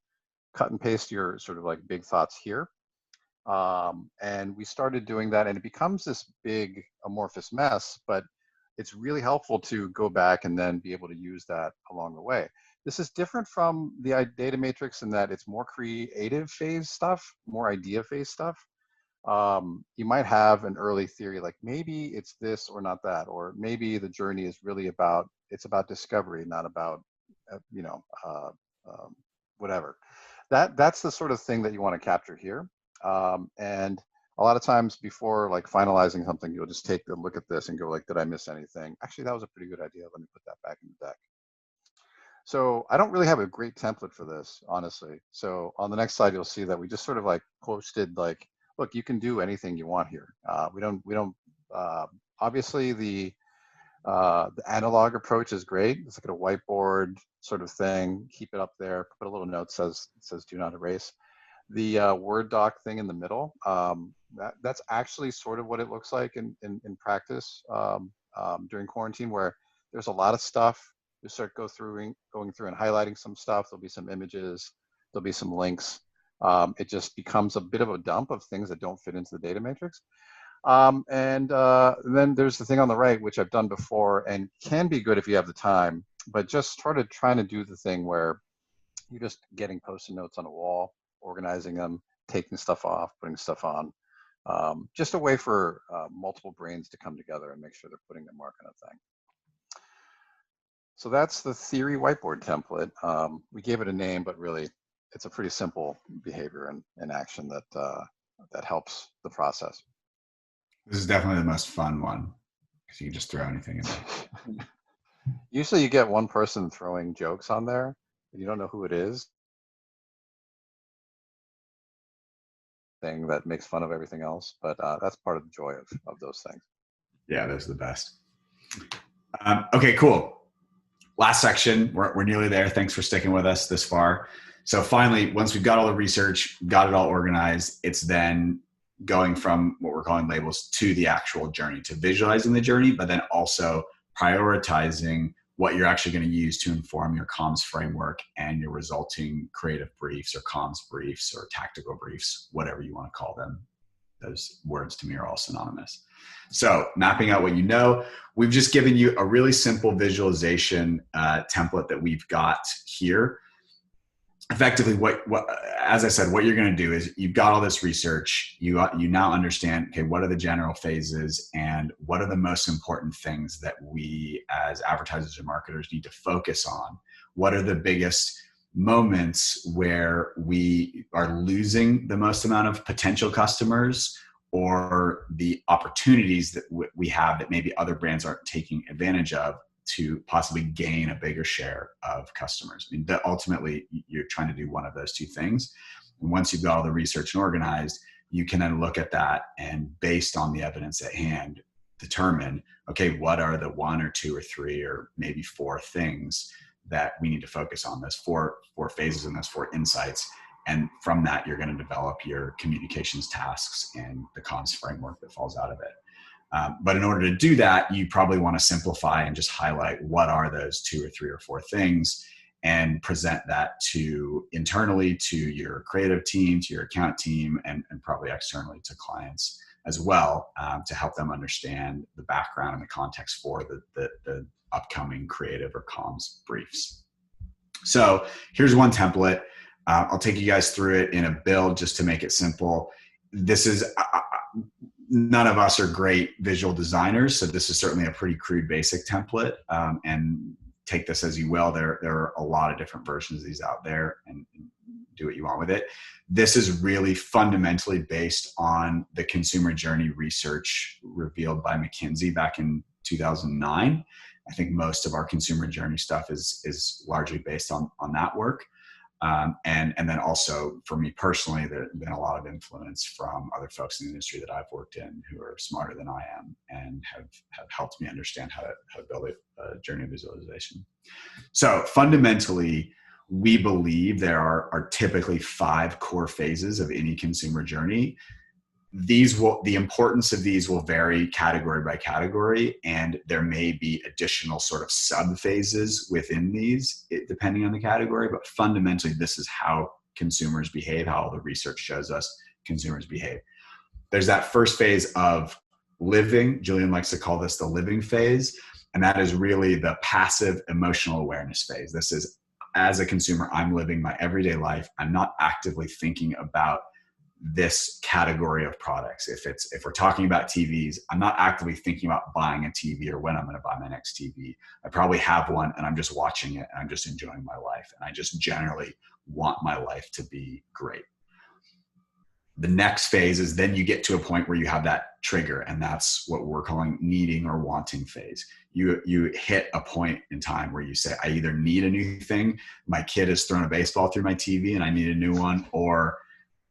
cut and paste your sort of like big thoughts here. And we started doing that, and it becomes this big amorphous mess, but it's really helpful to go back and then be able to use that along the way. This is different from the data matrix in that it's more creative phase stuff, more idea phase stuff. You might have an early theory, like maybe it's this or not that, or maybe the journey is really about discovery, not about, whatever. That's the sort of thing that you want to capture here. And a lot of times before like finalizing something, you'll just take a look at this and go like, did I miss anything? Actually, that was a pretty good idea. Let me put that back in the deck. So I don't really have a great template for this, honestly. So on the next slide, you'll see that we just sort of like posted like, look, you can do anything you want here. We don't obviously the analog approach is great. It's like a whiteboard sort of thing. Keep it up there, put a little note says do not erase. The Word doc thing in the middle, that's actually sort of what it looks like in practice during quarantine, where there's a lot of stuff. You start going through and highlighting some stuff. There'll be some images. There'll be some links. It just becomes a bit of a dump of things that don't fit into the data matrix. And then there's the thing on the right, which I've done before and can be good if you have the time, but just started trying to do the thing where you're just getting post-it notes on a wall, organizing them, taking stuff off, putting stuff on. Just a way for multiple brains to come together and make sure they're putting their mark on a thing. So that's the Theory Whiteboard template. We gave it a name, but really it's a pretty simple behavior and action that helps the process. This is definitely the most fun one because you can just throw anything in there. Usually you get one person throwing jokes on there and you don't know who it is. Thing that makes fun of everything else, but that's part of the joy of those things. Yeah, those are the best. Okay, cool. Last section, we're nearly there. Thanks for sticking with us this far. So finally, once we've got all the research, got it all organized, it's then going from what we're calling labels to the actual journey, to visualizing the journey, but then also prioritizing what you're actually going to use to inform your comms framework and your resulting creative briefs or comms briefs or tactical briefs, whatever you want to call them. Those words to me are all synonymous. So mapping out what you know, we've just given you a really simple visualization template that we've got here. Effectively, what as I said, what you're going to do is you've got all this research. You now understand, okay, what are the general phases and what are the most important things that we as advertisers and marketers need to focus on? What are the biggest moments where we are losing the most amount of potential customers, or the opportunities that we have that maybe other brands aren't taking advantage of to possibly gain a bigger share of customers? I mean, that ultimately you're trying to do one of those two things. And once you've got all the research and organized, you can then look at that and, based on the evidence at hand, determine, okay, what are the one or two or three or maybe four things that we need to focus on, those four phases and those four insights. And from that, you're going to develop your communications tasks and the comms framework that falls out of it. But in order to do that, you probably want to simplify and just highlight what are those two or three or four things, and present that to internally to your creative team, to your account team, and probably externally to clients as well, to help them understand the background and the context for the upcoming creative or comms briefs. So here's one template. I'll take you guys through it in a build just to make it simple. This is none of us are great visual designers, so this is certainly a pretty crude, basic template. And take this as you will. There are a lot of different versions of these out there, and do what you want with it. This is really fundamentally based on the consumer journey research revealed by McKinsey back in 2009. I think most of our consumer journey stuff is largely based on that work. And then also for me personally, there's been a lot of influence from other folks in the industry that I've worked in who are smarter than I am and have helped me understand how to build a journey visualization. So fundamentally, we believe there are typically 5 core phases of any consumer journey. The importance of these will vary category by category, and there may be additional sort of sub phases within these depending on the category, but fundamentally this is how consumers behave, how all the research shows us consumers behave. There's that first phase of living. Julian likes to call this the living phase, and that is really the passive emotional awareness phase. This is, as a consumer, I'm living my everyday life. I'm not actively thinking about this category of products. If we're talking about TVs, I'm not actively thinking about buying a TV or when I'm going to buy my next TV. I probably have one and I'm just watching it and I'm just enjoying my life. And I just generally want my life to be great. The next phase is then you get to a point where you have that trigger, and that's what we're calling needing or wanting phase. You hit a point in time where you say, I either need a new thing, my kid has thrown a baseball through my TV and I need a new one, or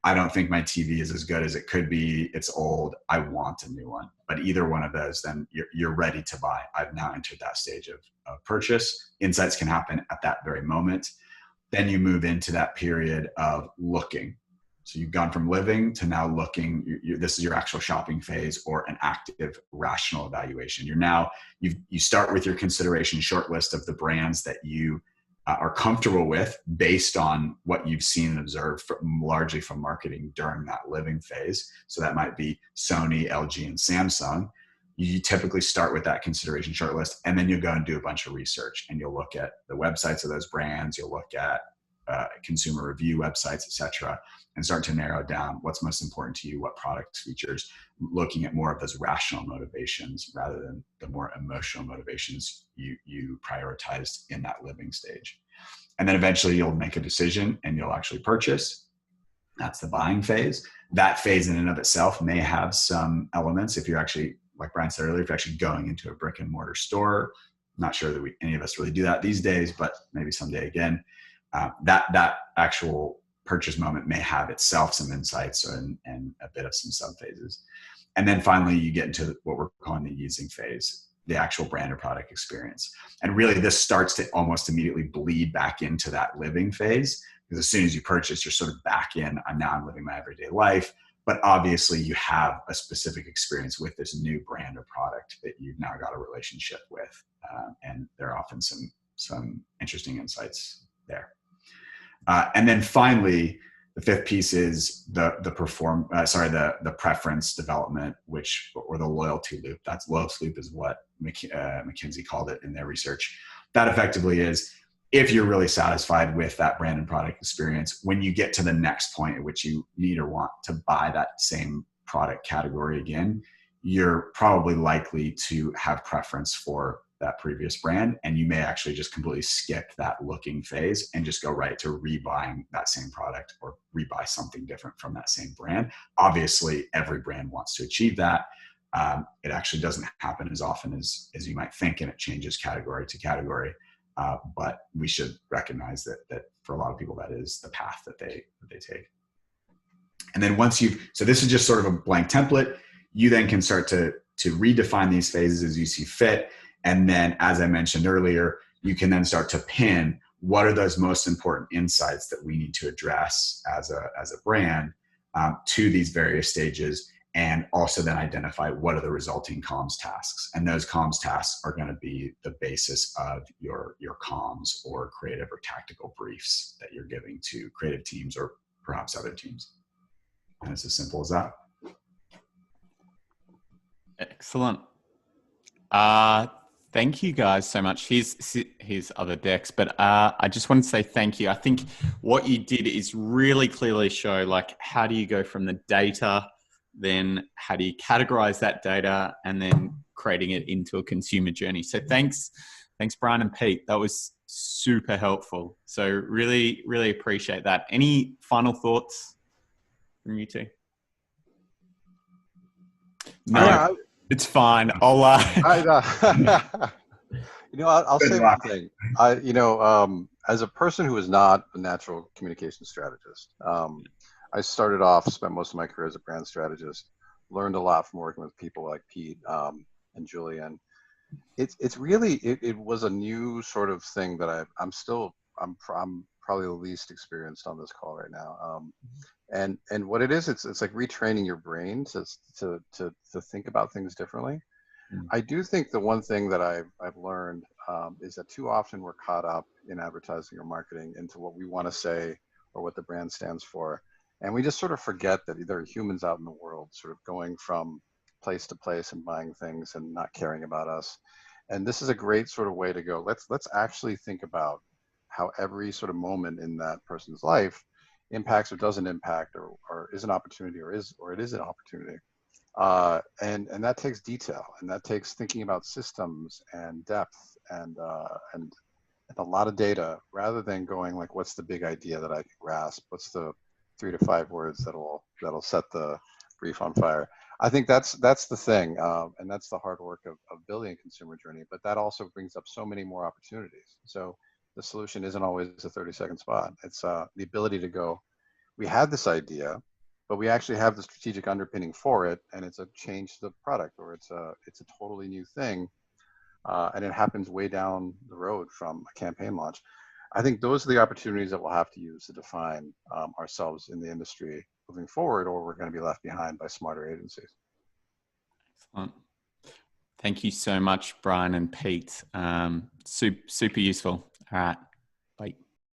I don't think my TV is as good as it could be. It's old. I want a new one. But either one of those, then you're ready to buy. I've now entered that stage of purchase. Insights can happen at that very moment. Then you move into that period of looking. So you've gone from living to now looking. This is your actual shopping phase, or an active, rational evaluation. You start with your consideration short list of the brands that you are comfortable with based on what you've seen and observed largely from marketing during that living phase. So that might be Sony, LG, and Samsung. You typically start with that consideration short list, and then you'll go and do a bunch of research, and you'll look at the websites of those brands. You'll look at consumer review websites, etc., and start to narrow down what's most important to you, what products, features, looking at more of those rational motivations rather than the more emotional motivations you prioritized in that living stage. And then eventually you'll make a decision and you'll actually purchase. That's the buying phase. That phase in and of itself may have some elements. If you're actually, like Brian said earlier, if you're actually going into a brick and mortar store, not sure that any of us really do that these days, but maybe someday again, that actual purchase moment may have itself some insights and a bit of some sub phases. And then finally you get into what we're calling the using phase, the actual brand or product experience. And really this starts to almost immediately bleed back into that living phase, because as soon as you purchase, you're sort of back in, I'm living my everyday life. but obviously you have a specific experience with this new brand or product that you've now got a relationship with. And there are often some interesting insights there. And then finally, the fifth piece is the preference development, or the loyalty loop. That's loyalty loop is what McKinsey called it in their research. That effectively is, if you're really satisfied with that brand and product experience, when you get to the next point at which you need or want to buy that same product category again, you're probably likely to have preference for that previous brand, and you may actually just completely skip that looking phase and just go right to rebuying that same product or rebuy something different from that same brand. Obviously, every brand wants to achieve that. It actually doesn't happen as often as you might think, and it changes category to category. But we should recognize that for a lot of people, that is the path that they take. And then so this is just sort of a blank template. You then can start to redefine these phases as you see fit. And then, as I mentioned earlier, you can then start to pin what are those most important insights that we need to address as a brand to these various stages, and also then identify what are the resulting comms tasks. And those comms tasks are going to be the basis of your comms or creative or tactical briefs that you're giving to creative teams or perhaps other teams. And it's as simple as that. Excellent. Thank you guys so much. Here's other decks, but I just want to say thank you. I think what you did is really clearly show, like, how do you go from the data, then how do you categorize that data, and then creating it into a consumer journey. So thanks Brian and Pete. That was super helpful. So really, really appreciate that. Any final thoughts from you two? No. It's fine. I'll I'll say one thing. As a person who is not a natural communication strategist, I started off, spent most of my career as a brand strategist, learned a lot from working with people like Pete and Julian. It was a new sort of thing that I'm probably the least experienced on this call right now. And what it is, it's like retraining your brain to think about things differently. I do think the one thing that I've learned is that too often we're caught up in advertising or marketing into what we want to say or what the brand stands for. And we just sort of forget that there are humans out in the world sort of going from place to place and buying things and not caring about us. And this is a great sort of way to go. Let's actually think about how every sort of moment in that person's life impacts or doesn't impact, or is an opportunity, or it is an opportunity. And that takes detail, and that takes thinking about systems and depth and a lot of data, rather than going like, what's the big idea that I can grasp? What's the 3 to 5 words that'll set the brief on fire? I think that's the thing, and that's the hard work of building a consumer journey. But that also brings up so many more opportunities. So the solution isn't always a 30-second spot. It's the ability to go, we had this idea, but we actually have the strategic underpinning for it, and it's a change to the product, or it's a totally new thing, and it happens way down the road from a campaign launch. I think those are the opportunities that we'll have to use to define ourselves in the industry moving forward, or we're going to be left behind by smarter agencies. Excellent. Thank you so much, Brian and Pete. Super useful. All right.